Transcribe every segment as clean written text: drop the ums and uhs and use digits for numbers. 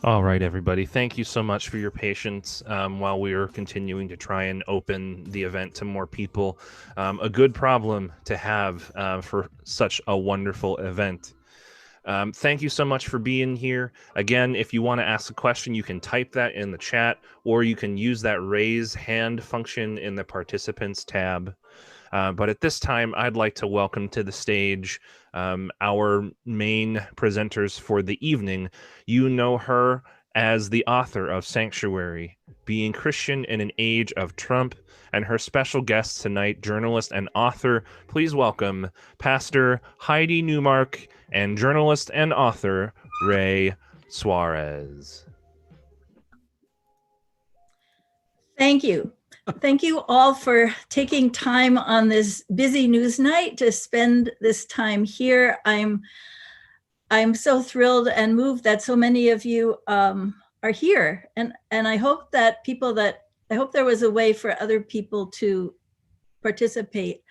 All right, everybody. Thank you so much for your patience while we are continuing to try and open the event to more people. A good problem to have for such a wonderful event. Thank you so much for being here. Again, if you want to ask a question, you can type that in the chat, or you can use that raise hand function in the participants tab. But at this time, I'd like to welcome to the stage our main presenters for the evening. You know her as the author of Sanctuary, Being Christian in an Age of Trump, and her special guest tonight, journalist and author. Please welcome Pastor Heidi Neumark and journalist and author Ray Suarez. Thank you. Thank you all for taking time on this busy news night to spend this time here. I'm so thrilled and moved that so many of you are here, and I hope that I hope there was a way for other people to participate.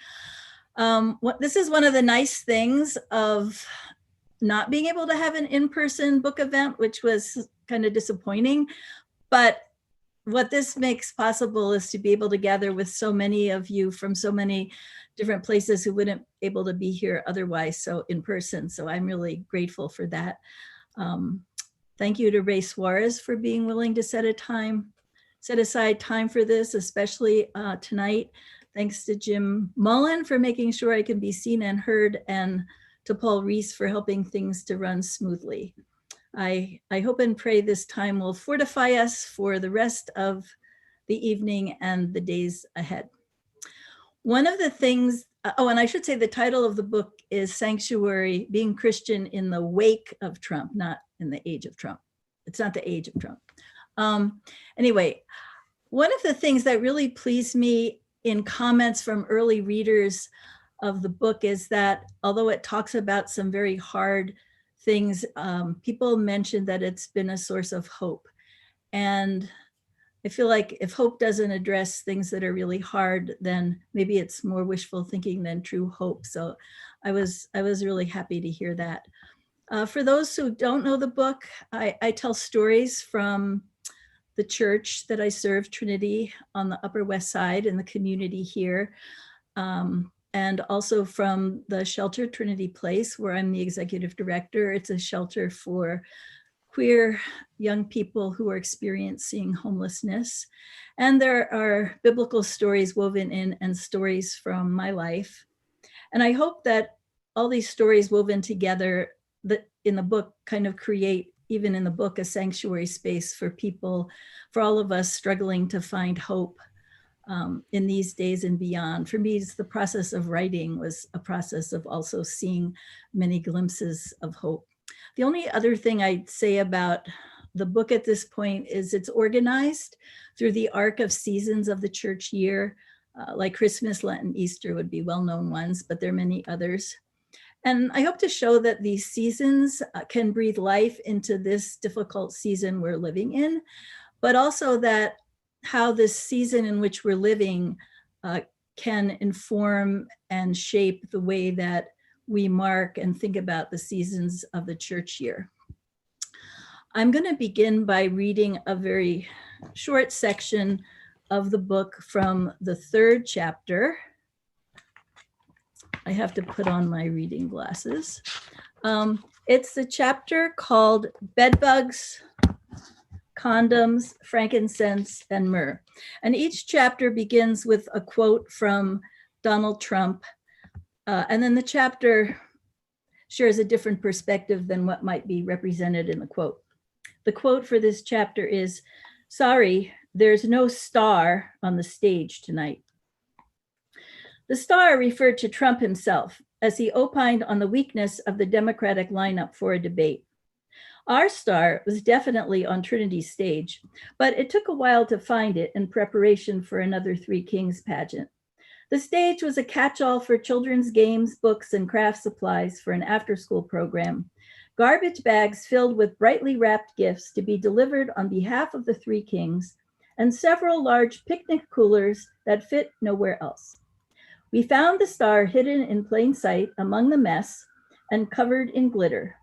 This is one of the nice things of not being able to have an in-person book event, which was kind of disappointing, but what this makes possible is to be able to gather with so many of you from so many different places who wouldn't be able to be here otherwise, so in person. So I'm really grateful for that. Thank you to Ray Suarez for being willing to set aside time for this, especially tonight. Thanks to Jim Mullen for making sure I can be seen and heard, and to Paul Reese for helping things to run smoothly. I hope and pray this time will fortify us for the rest of the evening and the days ahead. One of the things, and I should say the title of the book is Sanctuary, Being Christian in the Wake of Trump, not in the age of Trump. It's not the age of Trump. Anyway, one of the things that really pleased me in comments from early readers of the book is that although it talks about some very hard things, people mentioned that it's been a source of hope. And I feel like if hope doesn't address things that are really hard, then maybe it's more wishful thinking than true hope. So I was really happy to hear that. For those who don't know the book, I tell stories from the church that I serve, Trinity, on the Upper West Side in the community here. And also from the shelter Trinity Place, where I'm the executive director. It's a shelter for queer young people who are experiencing homelessness. And there are biblical stories woven in and stories from my life. And I hope that all these stories woven together that in the book kind of create, even in the book, a sanctuary space for people, for all of us struggling to find hope in these days and beyond. For me, the process of writing was a process of also seeing many glimpses of hope. The only other thing I'd say about the book at this point is it's organized through the arc of seasons of the church year, like Christmas, Lent, and Easter would be well-known ones, but there are many others. And I hope to show that these seasons can breathe life into this difficult season we're living in, but also that how this season in which we're living can inform and shape the way that we mark and think about the seasons of the church year. I'm going to begin by reading a very short section of the book from the 3rd chapter. I have to put on my reading glasses. It's the chapter called Bedbugs, Condoms, Frankincense, and Myrrh. And each chapter begins with a quote from Donald Trump. And then the chapter shares a different perspective than what might be represented in the quote. The quote for this chapter is, "Sorry, there's no star on the stage tonight." The star referred to Trump himself as he opined on the weakness of the Democratic lineup for a debate. Our star was definitely on Trinity's stage, but it took a while to find it in preparation for another Three Kings pageant. The stage was a catch-all for children's games, books, and craft supplies for an after-school program. Garbage bags filled with brightly wrapped gifts to be delivered on behalf of the Three Kings, and several large picnic coolers that fit nowhere else. We found the star hidden in plain sight among the mess and covered in glitter.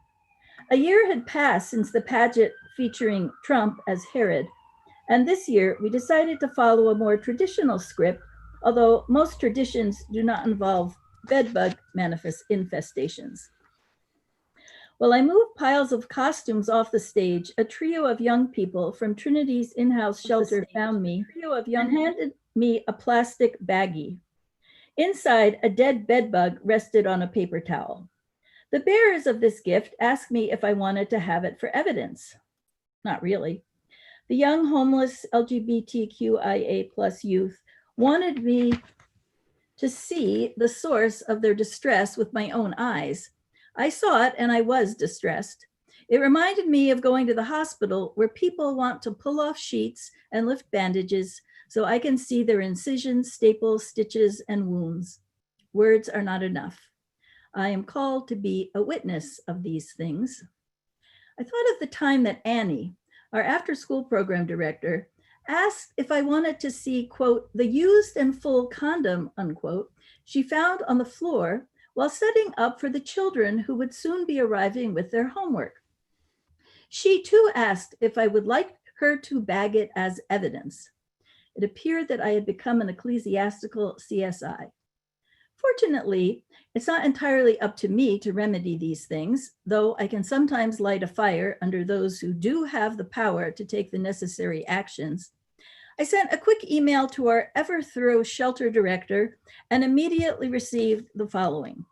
A year had passed since the pageant featuring Trump as Herod. And this year, we decided to follow a more traditional script, although most traditions do not involve bedbug infestations. While I moved piles of costumes off the stage, a trio of young people from Trinity's in-house shelter found me and handed me a plastic baggie. Inside, a dead bedbug rested on a paper towel. The bearers of this gift asked me if I wanted to have it for evidence. Not really. The young homeless LGBTQIA+ youth wanted me to see the source of their distress with my own eyes. I saw it and I was distressed. It reminded me of going to the hospital where people want to pull off sheets and lift bandages so I can see their incisions, staples, stitches, and wounds. Words are not enough. I am called to be a witness of these things. I thought of the time that Annie, our after-school program director, asked if I wanted to see, quote, the used and full condom, unquote, she found on the floor while setting up for the children who would soon be arriving with their homework. She too asked if I would like her to bag it as evidence. It appeared that I had become an ecclesiastical CSI. Fortunately, it's not entirely up to me to remedy these things, though I can sometimes light a fire under those who do have the power to take the necessary actions. I sent a quick email to our ever-thorough shelter director and immediately received the following.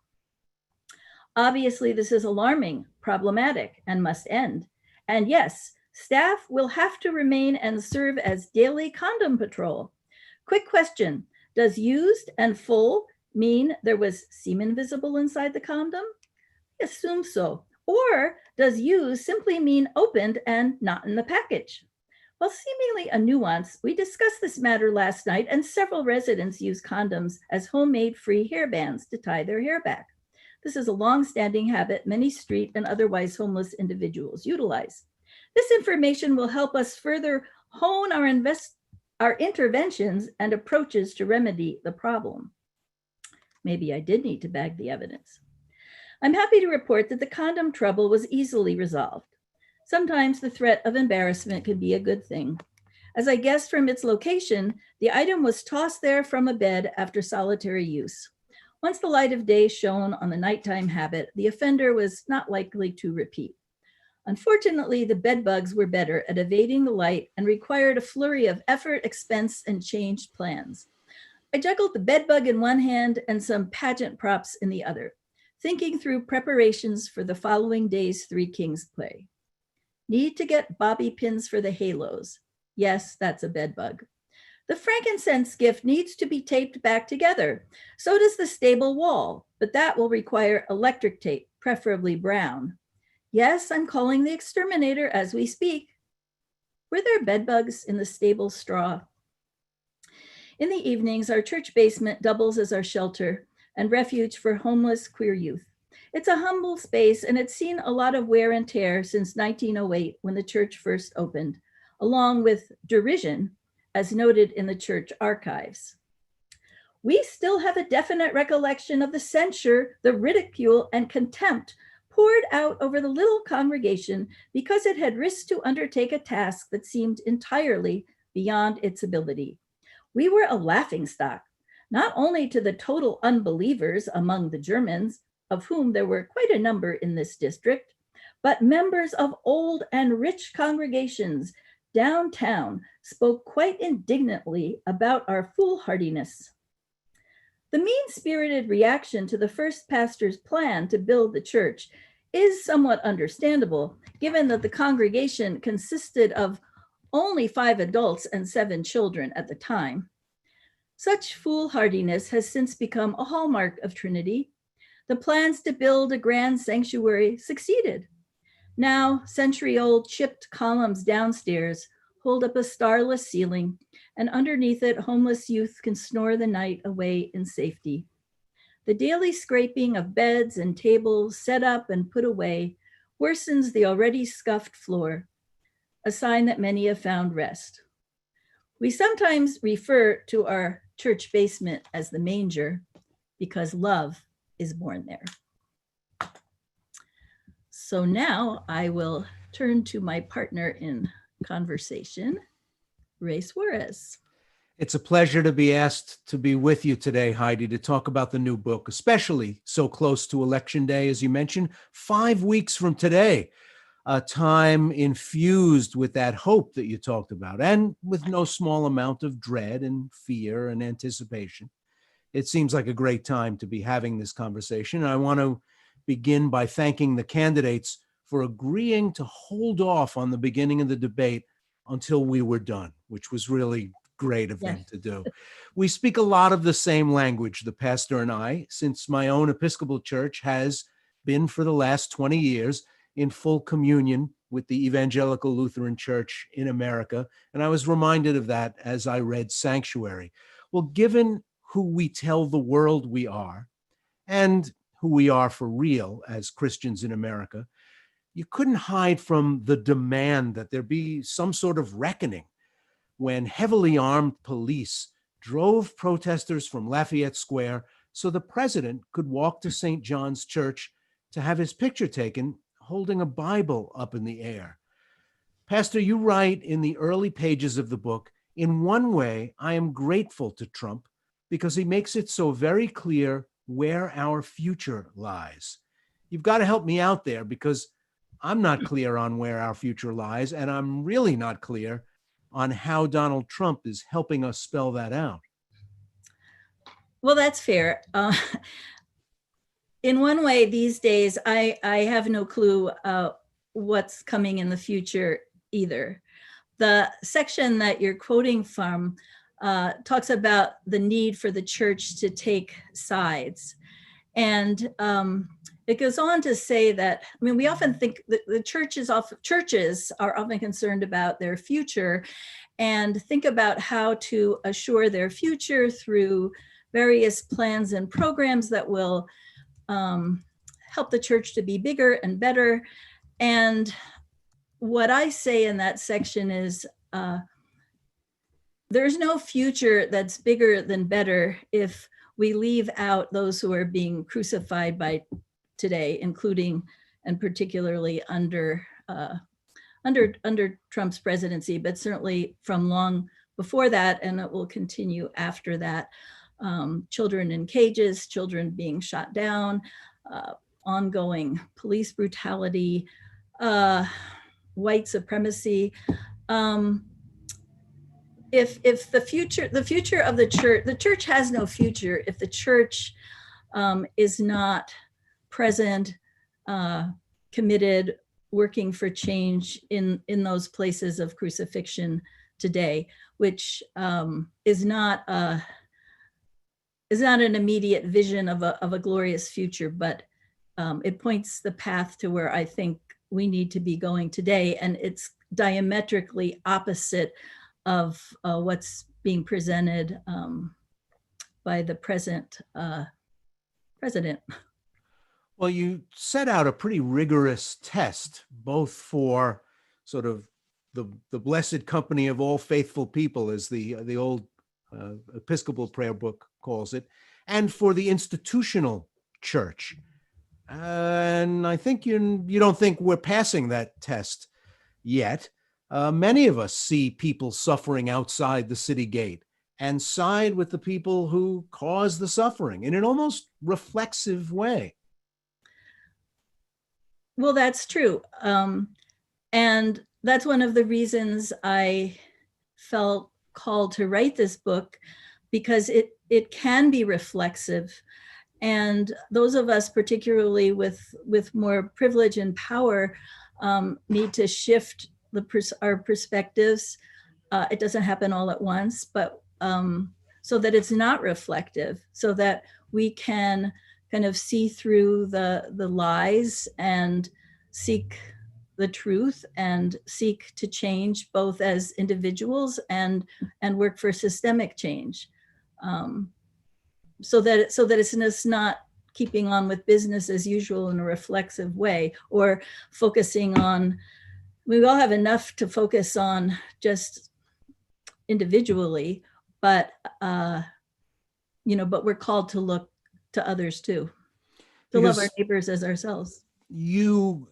Obviously, this is alarming, problematic, and must end. And yes, staff will have to remain and serve as daily condom patrol. Quick question, does used and full mean there was semen visible inside the condom? I assume so. Or does used simply mean opened and not in the package? Well, seemingly a nuance, we discussed this matter last night, and several residents use condoms as homemade free hairbands to tie their hair back. This is a long-standing habit many street and otherwise homeless individuals utilize. This information will help us further hone our interventions and approaches to remedy the problem. Maybe I did need to bag the evidence. I'm happy to report that the condom trouble was easily resolved. Sometimes the threat of embarrassment can be a good thing. As I guessed from its location, the item was tossed there from a bed after solitary use. Once the light of day shone on the nighttime habit, the offender was not likely to repeat. Unfortunately, the bedbugs were better at evading the light and required a flurry of effort, expense, and changed plans. I juggled the bedbug in one hand and some pageant props in the other, thinking through preparations for the following day's Three Kings play. Need to get bobby pins for the halos. Yes, that's a bedbug. The frankincense gift needs to be taped back together. So does the stable wall, but that will require electric tape, preferably brown. Yes, I'm calling the exterminator as we speak. Were there bedbugs in the stable straw? In the evenings, our church basement doubles as our shelter and refuge for homeless queer youth. It's a humble space, and it's seen a lot of wear and tear since 1908 when the church first opened, along with derision, as noted in the church archives. We still have a definite recollection of the censure, the ridicule, and contempt poured out over the little congregation because it had risked to undertake a task that seemed entirely beyond its ability. We were a laughingstock, not only to the total unbelievers among the Germans, of whom there were quite a number in this district, but members of old and rich congregations downtown spoke quite indignantly about our foolhardiness. The mean-spirited reaction to the first pastor's plan to build the church is somewhat understandable, given that the congregation consisted of only 5 adults and 7 children at the time. Such foolhardiness has since become a hallmark of Trinity. The plans to build a grand sanctuary succeeded. Now, century-old chipped columns downstairs hold up a starless ceiling, and underneath it, homeless youth can snore the night away in safety. The daily scraping of beds and tables set up and put away worsens the already scuffed floor, a sign that many have found rest. We sometimes refer to our church basement as the manger because love is born there. So now I will turn to my partner in conversation, Ray Suarez. It's a pleasure to be asked to be with you today, Heidi, to talk about the new book, especially so close to Election Day, as you mentioned, 5 weeks from today, a time infused with that hope that you talked about, and with no small amount of dread and fear and anticipation. It seems like a great time to be having this conversation. And I want to begin by thanking the candidates for agreeing to hold off on the beginning of the debate until we were done, which was really great of them to do. We speak a lot of the same language, the pastor and I, since my own Episcopal church has been for the last 20 years in full communion with the Evangelical Lutheran Church in America. And I was reminded of that as I read Sanctuary. Well, given who we tell the world we are and who we are for real as Christians in America, you couldn't hide from the demand that there be some sort of reckoning when heavily armed police drove protesters from Lafayette Square so the president could walk to St. John's Church to have his picture taken holding a Bible up in the air. Pastor, you write in the early pages of the book, in one way, I am grateful to Trump because he makes it so very clear where our future lies. You've got to help me out there because I'm not clear on where our future lies, and I'm really not clear on how Donald Trump is helping us spell that out. Well, that's fair. In one way, these days, I have no clue what's coming in the future either. The section that you're quoting from talks about the need for the church to take sides. And it goes on to say that, I mean, we often think that the churches are often concerned about their future and think about how to assure their future through various plans and programs that will help the church to be bigger and better. And what I say in that section is there's no future that's bigger than better if we leave out those who are being crucified by today, including and particularly under Trump's presidency, but certainly from long before that, and it will continue after that. Children in cages, children being shot down, ongoing police brutality, white supremacy. If the future of the church has no future if the church is not present, committed, working for change in those places of crucifixion today, which is not an immediate vision of a glorious future, but it points the path to where I think we need to be going today, and it's diametrically opposite of what's being presented by the present president. Well, you set out a pretty rigorous test, both for sort of the blessed company of all faithful people, as the old Episcopal prayer book calls it, and for the institutional church. And I think you don't think we're passing that test yet. Many of us see people suffering outside the city gate and side with the people who cause the suffering in an almost reflexive way. Well, that's true. And that's one of the reasons I felt called to write this book, because it can be reflexive. And those of us, particularly with more privilege and power, need to shift our perspectives. It doesn't happen all at once, but so that it's not reflective, so that we can kind of see through the lies and seek the truth and seek to change both as individuals and work for systemic change. So that it's not keeping on with business as usual in a reflexive way, or focusing on, we all have enough to focus on just individually, but but we're called to look to others too, to love our neighbors as ourselves. You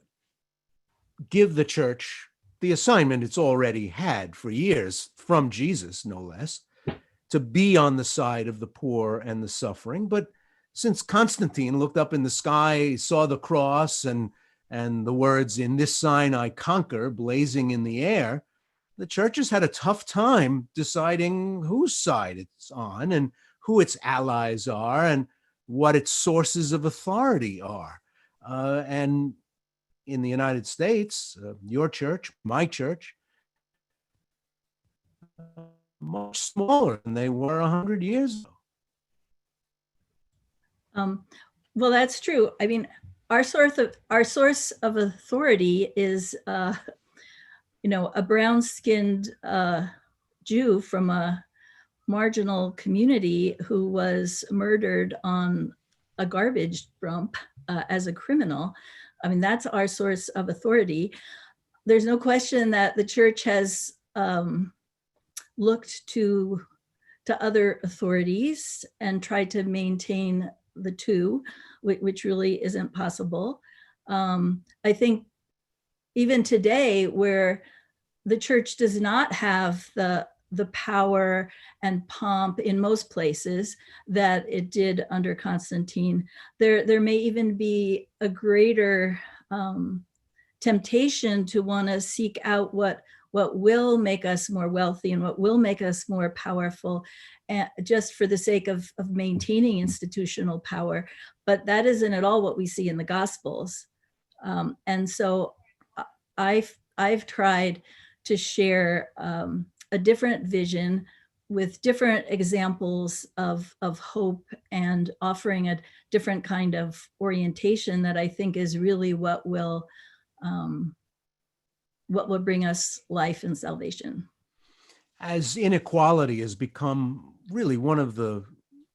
give the church the assignment it's already had for years from Jesus, no less, to be on the side of the poor and the suffering. But since Constantine looked up in the sky, saw the cross and the words, "In this sign I conquer," blazing in the air, the church has had a tough time deciding whose side it's on and who its allies are and what its sources of authority are. And in the United States, your church, my church, much smaller than they were 100 years ago. Well, that's true. I mean, our source of authority is, a brown-skinned Jew from a marginal community who was murdered on a garbage dump as a criminal. I mean, that's our source of authority. There's no question that the church has looked to other authorities and tried to maintain the two, which really isn't possible. I think even today, where the church does not have the power and pomp in most places that it did under Constantine, there may even be a greater temptation to want to seek out what will make us more wealthy and what will make us more powerful, just for the sake of maintaining institutional power. But that isn't at all what we see in the Gospels. And so I've tried to share a different vision with different examples of hope and offering a different kind of orientation that I think is really what will bring us life and salvation. As inequality has become really one of the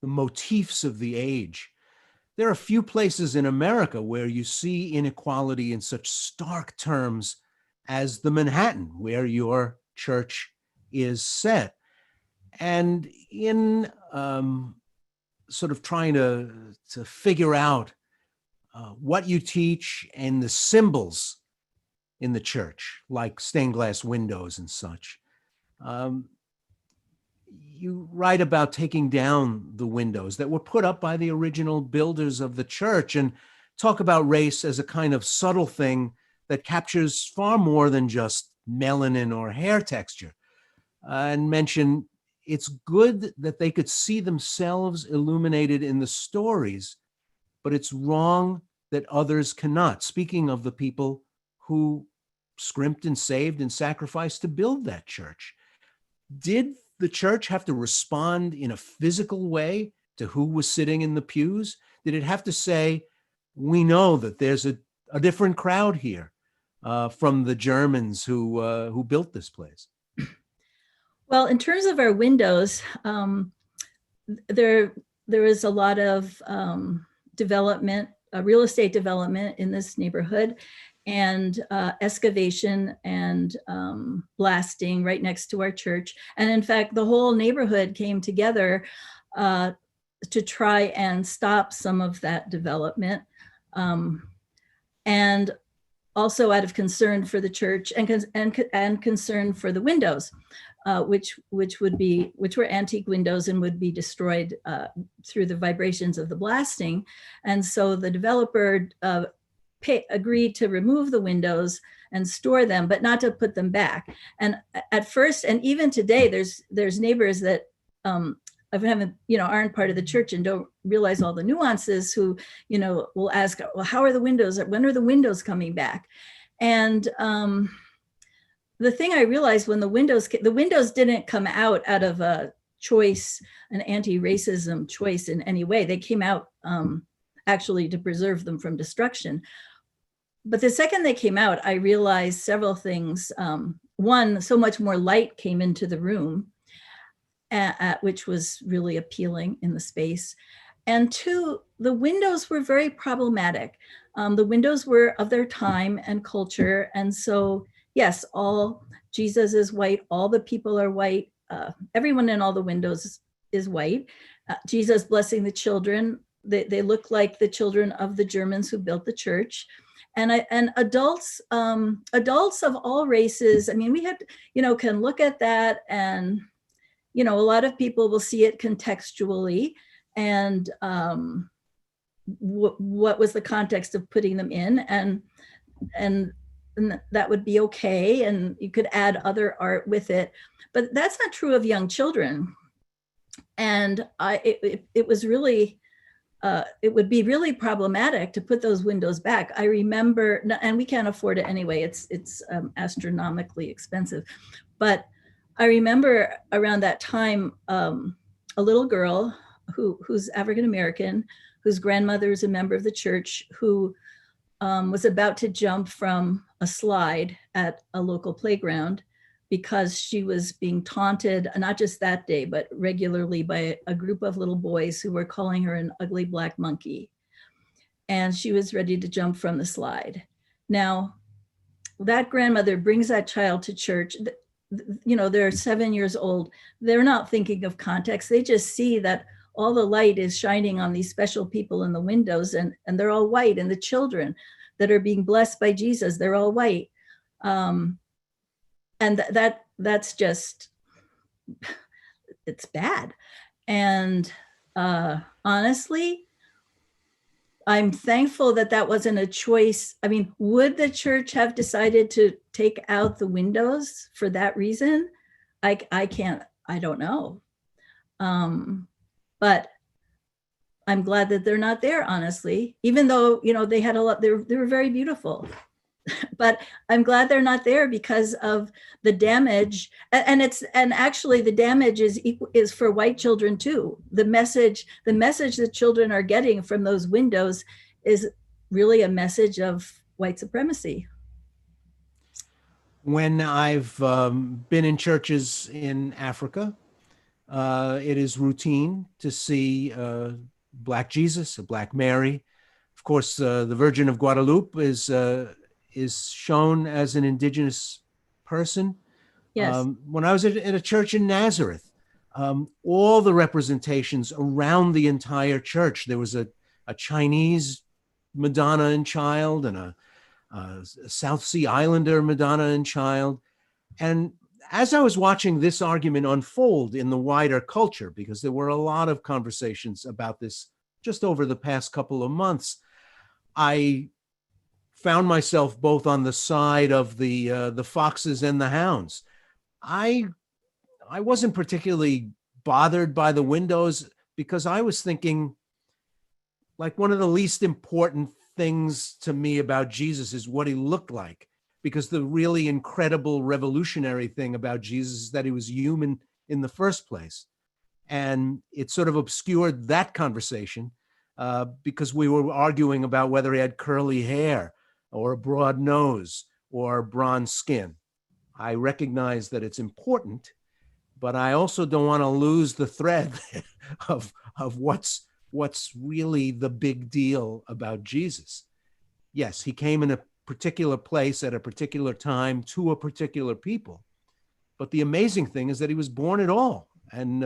motifs of the age, there are few places in America where you see inequality in such stark terms as the Manhattan, where your church is set. And in sort of trying to figure out what you teach and the symbols in the church, like stained glass windows and such, you write about taking down the windows that were put up by the original builders of the church, and talk about race as a kind of subtle thing that captures far more than just melanin or hair texture, and mention it's good that they could see themselves illuminated in the stories, but it's wrong that others cannot. Speaking of the people who scrimped and saved and sacrificed to build that church. Did the church have to respond in a physical way to who was sitting in the pews? Did it have to say, we know that there's a different crowd here from the Germans who built this place? Well, in terms of our windows, there is a lot of development, real estate development in this neighborhood, and excavation and blasting right next to our church. And in fact, the whole neighborhood came together to try and stop some of that development. And also out of concern for the church and concern for the windows, which were antique windows and would be destroyed through the vibrations of the blasting. And so the developer agreed to remove the windows and store them, but not to put them back. And at first, and even today, there's neighbors that aren't part of the church and don't realize all the nuances, who will ask, well, how are the windows? When are the windows coming back? And the thing I realized when the windows didn't come out of a choice, an anti-racism choice in any way. They came out actually to preserve them from destruction. But the second they came out, I realized several things. One, so much more light came into the room, which was really appealing in the space. And two, the windows were very problematic. The windows were of their time and culture. And so, yes, all Jesus is white, all the people are white, everyone in all the windows is white. Jesus blessing the children, they look like the children of the Germans who built the church. and adults of all races. I mean, we had, can look at that, and a lot of people will see it contextually, and what was the context of putting them in, and that would be okay, and you could add other art with it, but that's not true of young children. And it was really it would be really problematic to put those windows back. I remember, and we can't afford it anyway, it's astronomically expensive, but I remember around that time a little girl who's African American, whose grandmother is a member of the church, who was about to jump from a slide at a local playground because she was being taunted, not just that day, but regularly, by a group of little boys who were calling her an ugly black monkey. And she was ready to jump from the slide. Now, that grandmother brings that child to church. They're 7 years old. They're not thinking of context. They just see that all the light is shining on these special people in the windows, and they're all white. And the children that are being blessed by Jesus, they're all white. And that's just, it's bad. And honestly, I'm thankful that wasn't a choice. I mean, would the church have decided to take out the windows for that reason? I don't know. But I'm glad that they're not there, honestly, even though, they had a lot, they were very beautiful. But I'm glad they're not there because of the damage, and actually the damage is for white children too. The message that children are getting from those windows is really a message of white supremacy. When I've been in churches in Africa, it is routine to see Black Jesus, a Black Mary. Of course, the Virgin of Guadalupe is shown as an indigenous person. Yes. When I was at a church in Nazareth, all the representations around the entire church, there was a Chinese Madonna and child, and a South Sea Islander Madonna and child. And as I was watching this argument unfold in the wider culture, because there were a lot of conversations about this just over the past couple of months, I found myself both on the side of the foxes and the hounds. I wasn't particularly bothered by the windows, because I was thinking, like, one of the least important things to me about Jesus is what he looked like, because the really incredible revolutionary thing about Jesus is that he was human in the first place. And it sort of obscured that conversation because we were arguing about whether he had curly hair or a broad nose or bronze skin. I recognize that it's important, but I also don't want to lose the thread of what's really the big deal about Jesus. Yes, he came in a particular place at a particular time to a particular people, but the amazing thing is that he was born at all. And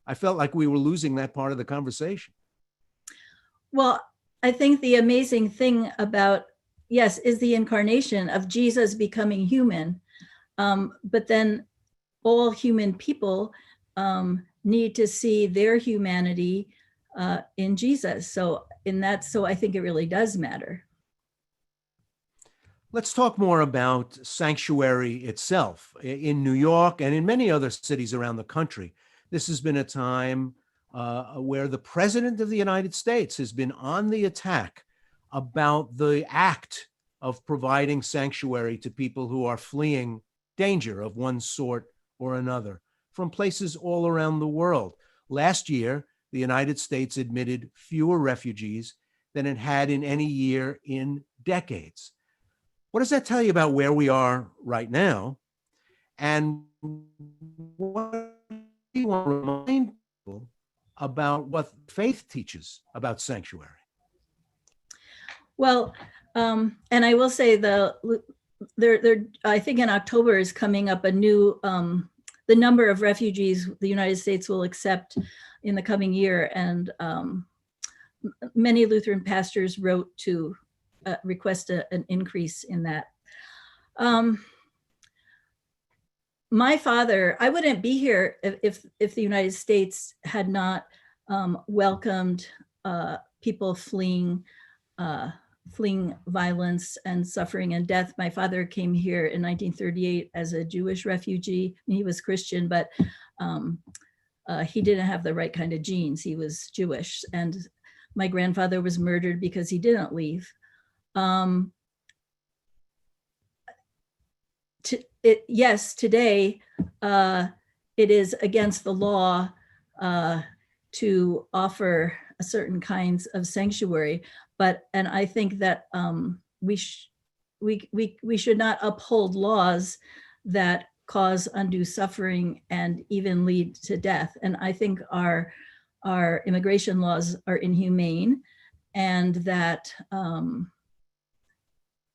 I felt like we were losing that part of the conversation. Well, I think the amazing thing about, yes, is the incarnation of Jesus becoming human. But then all human people need to see their humanity in Jesus. So I think it really does matter. Let's talk more about sanctuary itself. In New York and in many other cities around the country, this has been a time where the President of the United States has been on the attack about the act of providing sanctuary to people who are fleeing danger of one sort or another from places all around the world. Last year, the United States admitted fewer refugees than it had in any year in decades. What does that tell you about where we are right now? And what do you want to remind people about what faith teaches about sanctuary? Well, and I will say I think in October is coming up a new, the number of refugees the United States will accept in the coming year. And many Lutheran pastors wrote to request an increase in that. My father, I wouldn't be here if the United States had not welcomed people fleeing violence and suffering and death. My father came here in 1938 as a Jewish refugee. He was Christian, but he didn't have the right kind of genes. He was Jewish. And my grandfather was murdered because he didn't leave. Yes, today it is against the law to offer certain kinds of sanctuary, and I think that we should not uphold laws that cause undue suffering and even lead to death. And I think our immigration laws are inhumane, and that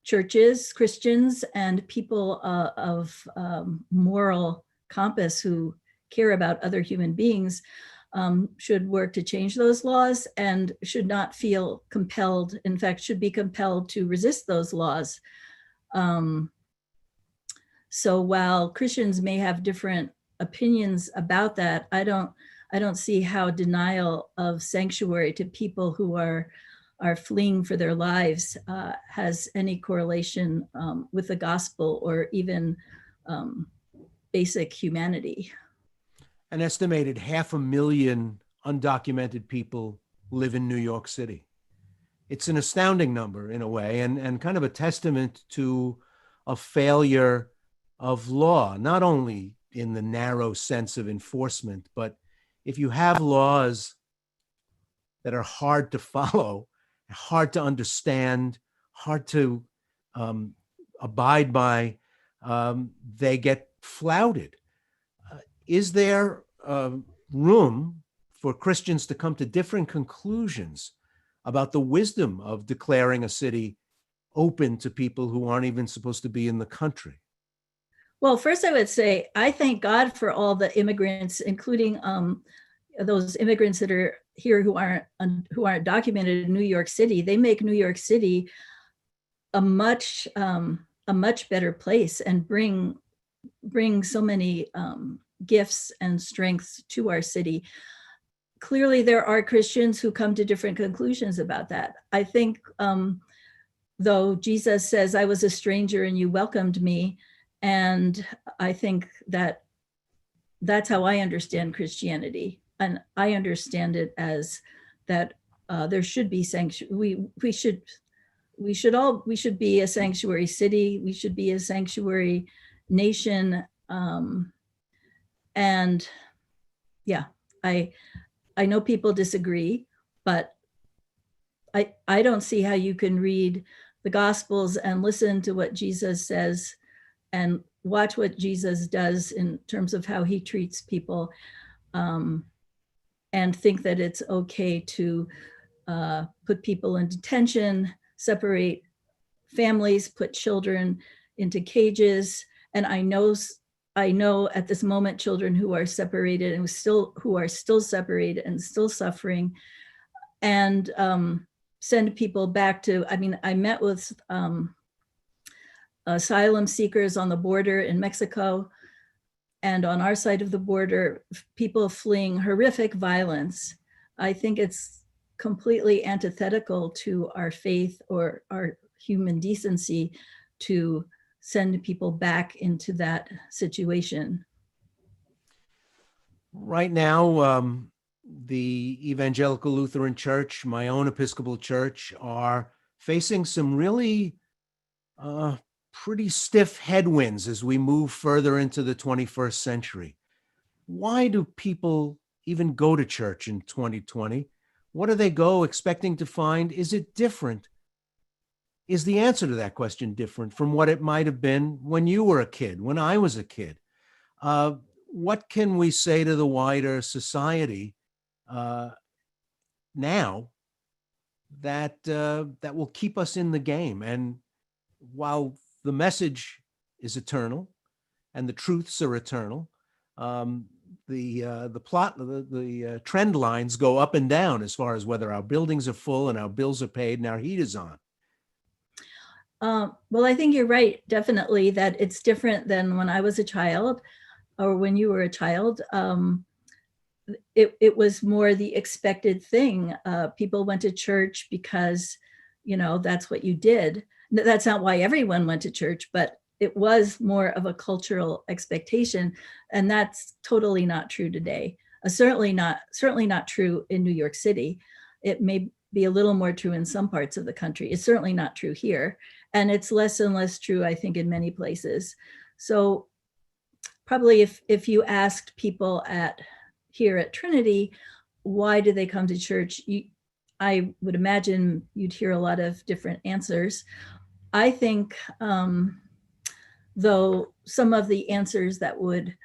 churches, Christians, and people of moral compass who care about other human beings should work to change those laws and should not feel compelled, in fact, should be compelled to resist those laws. So while Christians may have different opinions about that, I don't see how denial of sanctuary to people who are fleeing for their lives has any correlation with the gospel or even basic humanity. An estimated 500,000 undocumented people live in New York City. It's an astounding number in a way, and kind of a testament to a failure of law, not only in the narrow sense of enforcement, but if you have laws that are hard to follow, hard to understand, hard to abide by, they get flouted. Is there room for Christians to come to different conclusions about the wisdom of declaring a city open to people who aren't even supposed to be in the country? Well, first I would say, I thank God for all the immigrants, including those immigrants that are here who aren't documented in New York City. They make New York City a much better place and bring so many gifts and strengths to our city. Clearly, there are Christians who come to different conclusions about that. I think, though, Jesus says, "I was a stranger and you welcomed me," and I think that that's how I understand Christianity. And I understand it as that there should be sanctuary. We should be a sanctuary city. We should be a sanctuary nation. And yeah, I know people disagree, but I don't see how you can read the Gospels and listen to what Jesus says and watch what Jesus does in terms of how he treats people, and think that it's okay to put people in detention, separate families, put children into cages. And I know at this moment children who are separated and who are still separated and still suffering, and send people back to, I met with asylum seekers on the border in Mexico, and on our side of the border, people fleeing horrific violence. I think it's completely antithetical to our faith or our human decency to send people back into that situation. Right now, the Evangelical Lutheran Church, my own Episcopal Church, are facing some really pretty stiff headwinds as we move further into the 21st century. Why do people even go to church in 2020? What do they go expecting to find? Is it different? Is the answer to that question different from what it might have been when you were a kid, when I was a kid? What can we say to the wider society now that will keep us in the game? And while the message is eternal and the truths are eternal, the trend lines go up and down as far as whether our buildings are full and our bills are paid and our heat is on. Well, I think you're right, definitely, that it's different than when I was a child or when you were a child. It was more the expected thing. People went to church because, that's what you did. That's not why everyone went to church, but it was more of a cultural expectation. And that's totally not true today. Certainly not true in New York City. It may be a little more true in some parts of the country. It's certainly not true here. And it's less and less true, I think, in many places. So probably if you asked people here at Trinity, why do they come to church? I would imagine you'd hear a lot of different answers. I think, though, some of the answers that would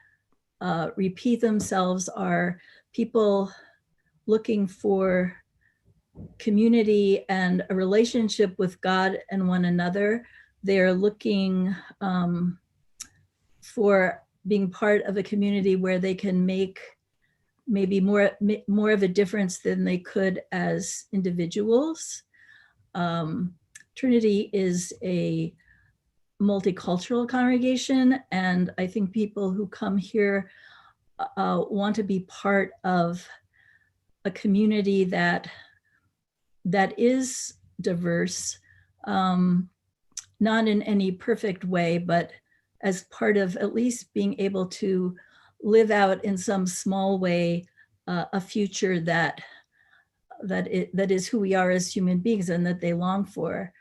repeat themselves are people looking for community and a relationship with God and one another. They're looking for being part of a community where they can make maybe more of a difference than they could as individuals. Trinity is a multicultural congregation, and I think people who come here want to be part of a community that is diverse, not in any perfect way, but as part of at least being able to live out in some small way a future that is who we are as human beings and that they long for.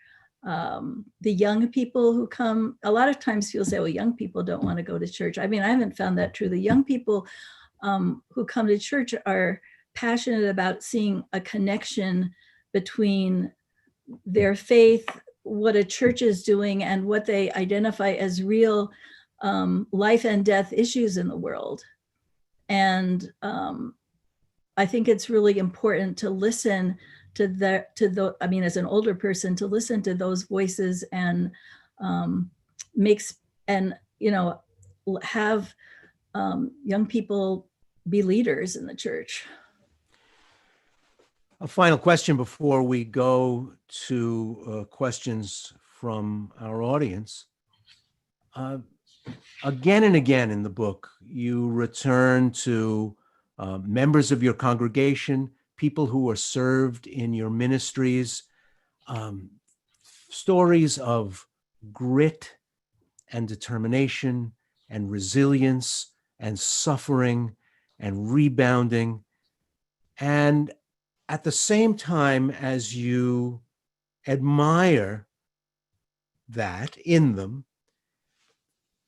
The young people who come, a lot of times people say, well, young people don't want to go to church. I mean, I haven't found that true. The young people who come to church are passionate about seeing a connection between their faith, what a church is doing, and what they identify as real life and death issues in the world. And I think it's really important to listen as an older person, to listen to those voices and have young people be leaders in the church. A final question before we go to questions from our audience. Again and again in the book, you return to members of your congregation, people who are served in your ministries, stories of grit and determination and resilience and suffering and rebounding. And at the same time as you admire that in them,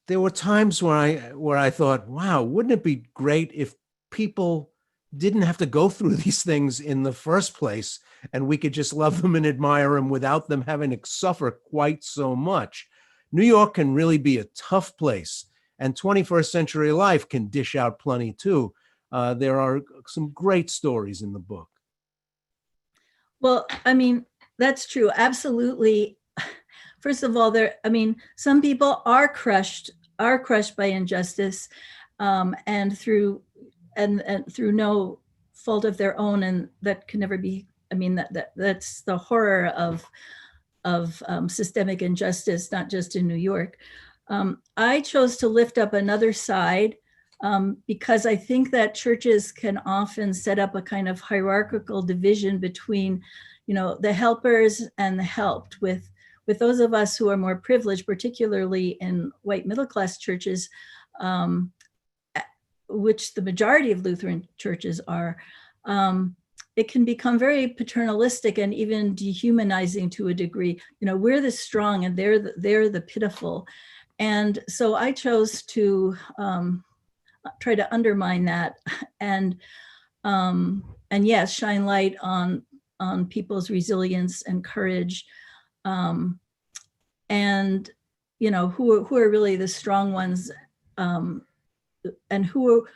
there were times where I thought, wow, wouldn't it be great if people didn't have to go through these things in the first place and we could just love them and admire them without them having to suffer quite so much. New York can really be a tough place, and 21st century life can dish out plenty too. There are some great stories in the book. Well, I mean, that's true. Absolutely. First of all, some people are crushed by injustice, and through no fault of their own, and that can never be. I mean, that's the horror of systemic injustice, not just in New York. I chose to lift up another side because I think that churches can often set up a kind of hierarchical division between, the helpers and the helped. With those of us who are more privileged, particularly in white middle-class churches, which the majority of Lutheran churches are, it can become very paternalistic and even dehumanizing to a degree. We're the strong and they're the pitiful. And so I chose to try to undermine that and yes, shine light on people's resilience and courage, and who are really the strong ones, and who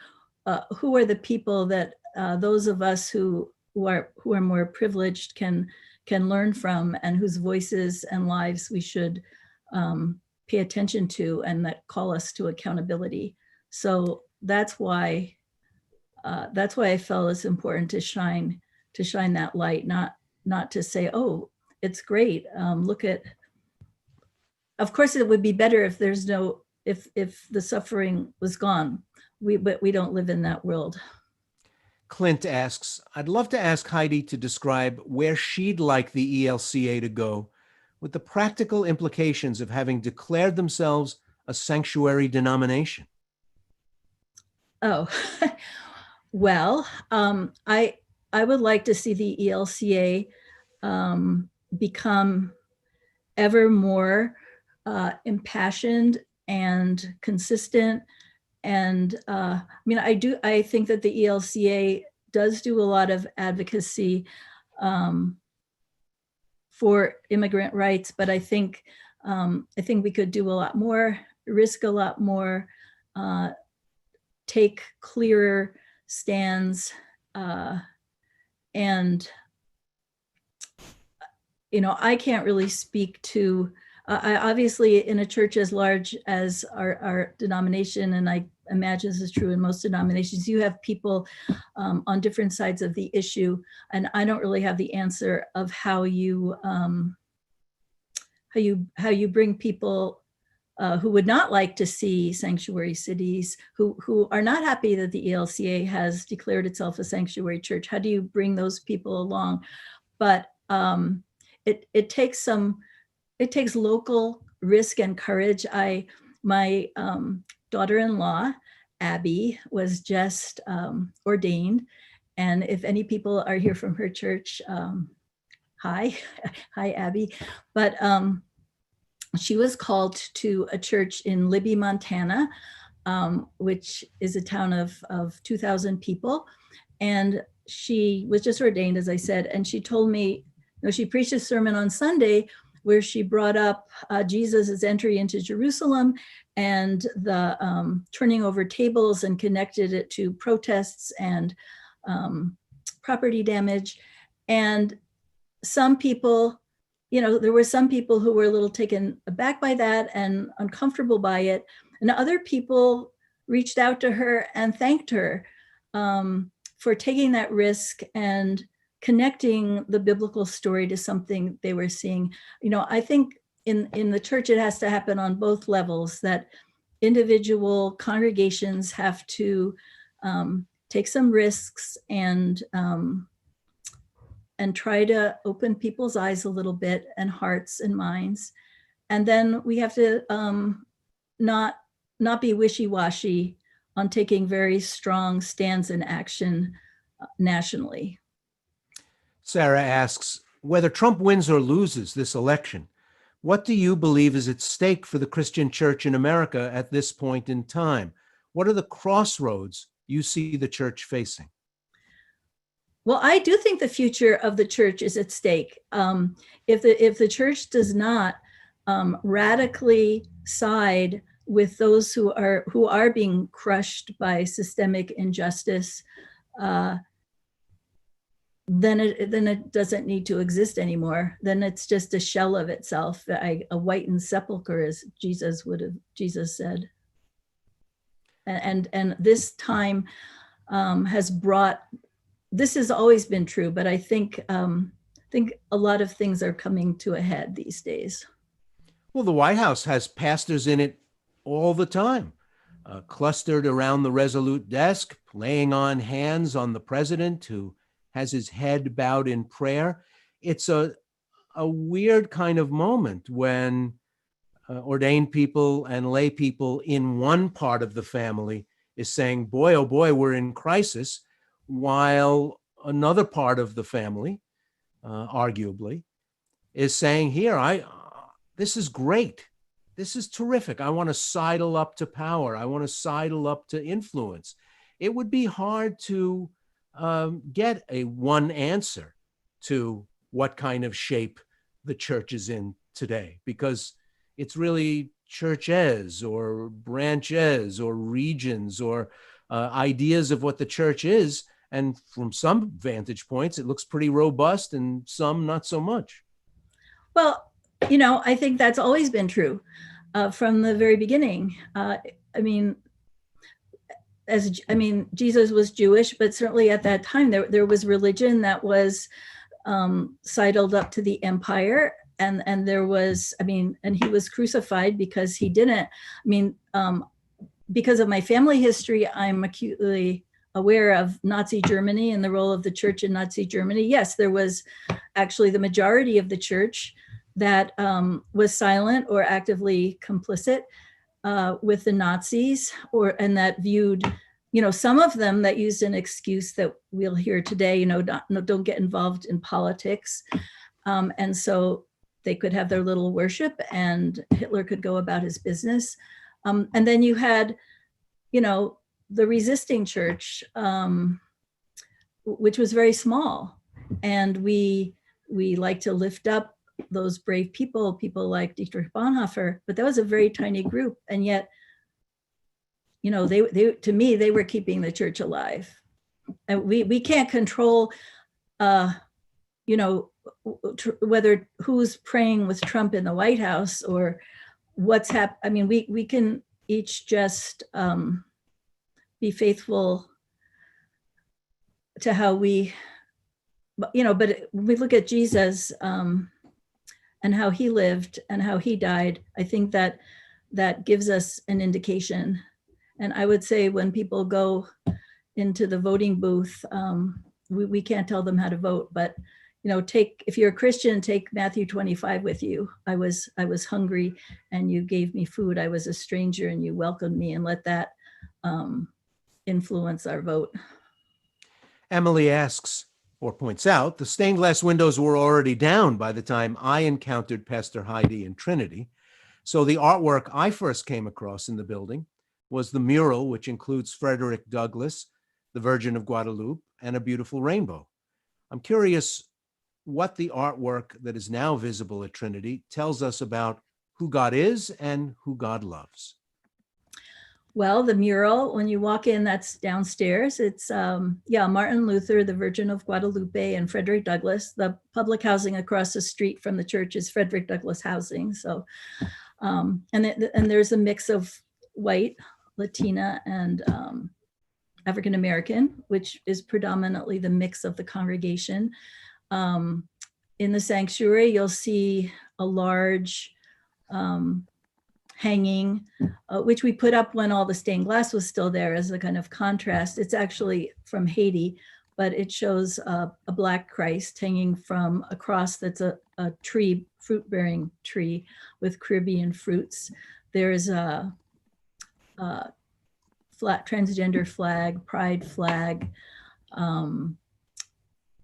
are the people that those of us who are more privileged can learn from, and whose voices and lives we should pay attention to, and that call us to accountability. So that's why I felt it's important to shine that light, not to say, oh, it's great. Look at of course, it would be better if there's no, if the suffering was gone. But we don't live in that world. Clint asks, I'd love to ask Heidi to describe where she'd like the ELCA to go, with the practical implications of having declared themselves a sanctuary denomination. Oh, well, I would like to see the ELCA become ever more impassioned and consistent. And I think that the ELCA does do a lot of advocacy for immigrant rights, but I think we could do a lot more, risk a lot more, take clearer stands, and I can't really speak to. I obviously, in a church as large as our denomination, and I imagine this is true in most denominations, you have people on different sides of the issue, and I don't really have the answer of how you bring people who would not like to see sanctuary cities, who are not happy that the ELCA has declared itself a sanctuary church. How do you bring those people along? But it takes local risk and courage. My daughter-in-law, Abby, was just ordained. And if any people are here from her church, hi, Abby. But she was called to a church in Libby, Montana, which is a town of 2,000 people. And she was just ordained, as I said, and she told me, she preached a sermon on Sunday where she brought up Jesus's entry into Jerusalem and the turning over tables, and connected it to protests and property damage. And some people, there were some people who were a little taken aback by that and uncomfortable by it. And other people reached out to her and thanked her for taking that risk and connecting the biblical story to something they were seeing. I think in the church, it has to happen on both levels, that individual congregations have to take some risks and try to open people's eyes a little bit, and hearts and minds. And then we have to not be wishy-washy on taking very strong stands in action nationally. Sarah asks, whether Trump wins or loses this election, what do you believe is at stake for the Christian church in America at this point in time? What are the crossroads you see the church facing? Well, I do think the future of the church is at stake. If the church does not radically side with those who are being crushed by systemic injustice, then it doesn't need to exist anymore. Then it's just a shell of itself, a whitened sepulcher, as Jesus said. And this time has brought. This has always been true, but I think a lot of things are coming to a head these days. Well, the White House has pastors in it all the time, clustered around the Resolute desk, laying on hands on the president, who has his head bowed in prayer. It's a weird kind of moment when ordained people and lay people in one part of the family is saying, boy, oh boy, we're in crisis, while another part of the family, arguably, is saying, here, this is great. This is terrific. I want to sidle up to power. I want to sidle up to influence. It would be hard to get a one answer to what kind of shape the church is in today, because it's really churches or branches or regions or ideas of what the church is. And from some vantage points, it looks pretty robust, and some not so much. Well, I think that's always been true from the very beginning. Jesus was Jewish, but certainly at that time there was religion that was sidled up to the empire, and there was, I mean, and he was crucified because he didn't, I mean, because of my family history, I'm acutely aware of Nazi Germany and the role of the church in Nazi Germany. Yes, there was actually the majority of the church that was silent or actively complicit with the Nazis, and that viewed, some of them that used an excuse that we'll hear today, don't get involved in politics. And so they could have their little worship and Hitler could go about his business. And then you had, the resisting church, which was very small. And we like to lift up those brave people like Dietrich Bonhoeffer, but that was a very tiny group. And yet, they to me, they were keeping the church alive. And we can't control, whether who's praying with Trump in the White House or what's happening. I mean, we can each just be faithful to how we, but when we look at Jesus and how he lived and how he died, I think that gives us an indication. And I would say when people go into the voting booth, we can't tell them how to vote, but if you're a Christian, take Matthew 25 with you. I was hungry and you gave me food. I was a stranger and you welcomed me, and let that influence our vote. Emily asks or points out the stained glass windows were already down by the time I encountered Pastor Heidi in Trinity. So the artwork I first came across in the building was the mural, which includes Frederick Douglass, the Virgin of Guadalupe, and a beautiful rainbow. I'm curious what the artwork that is now visible at Trinity tells us about who God is and who God loves. Well, the mural, when you walk in, that's downstairs. It's, Martin Luther, the Virgin of Guadalupe, and Frederick Douglass. The public housing across the street from the church is Frederick Douglass housing. So, and there's a mix of white, Latina, and African-American, which is predominantly the mix of the congregation. In the sanctuary, you'll see a large hanging, which we put up when all the stained glass was still there as a kind of contrast. It's actually from Haiti, but it shows a Black Christ hanging from a cross that's a tree, fruit-bearing tree with Caribbean fruits. There's a flat transgender flag, pride flag.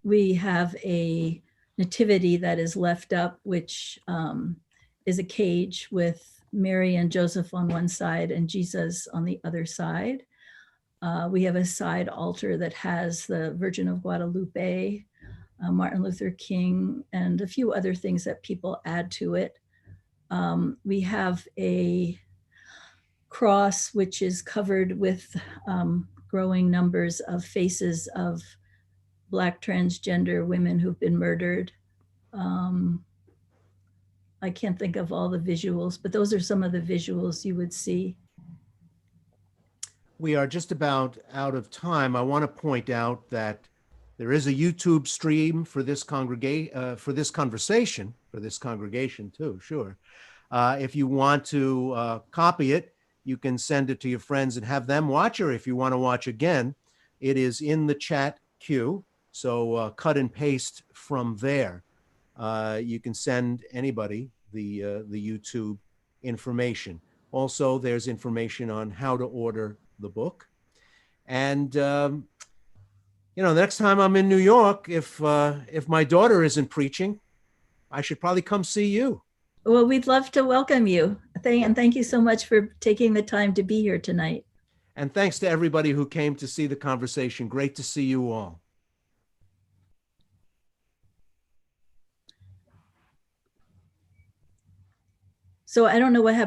We have a nativity that is left up, which is a cage with Mary and Joseph on one side and Jesus on the other side. We have a side altar that has the Virgin of Guadalupe, Martin Luther King, and a few other things that people add to it. We have a cross which is covered with growing numbers of faces of Black transgender women who've been murdered. I can't think of all the visuals, but those are some of the visuals you would see. We are just about out of time. I want to point out that there is a YouTube stream for this conversation too, sure. If you want to copy it, you can send it to your friends and have them watch, or if you want to watch again, it is in the chat queue. So cut and paste from there. You can send anybody the YouTube information. Also, there's information on how to order the book. And next time I'm in New York, if my daughter isn't preaching, I should probably come see you. Well, we'd love to welcome you. And thank you so much for taking the time to be here tonight. And thanks to everybody who came to see the conversation. Great to see you all. So I don't know what happened.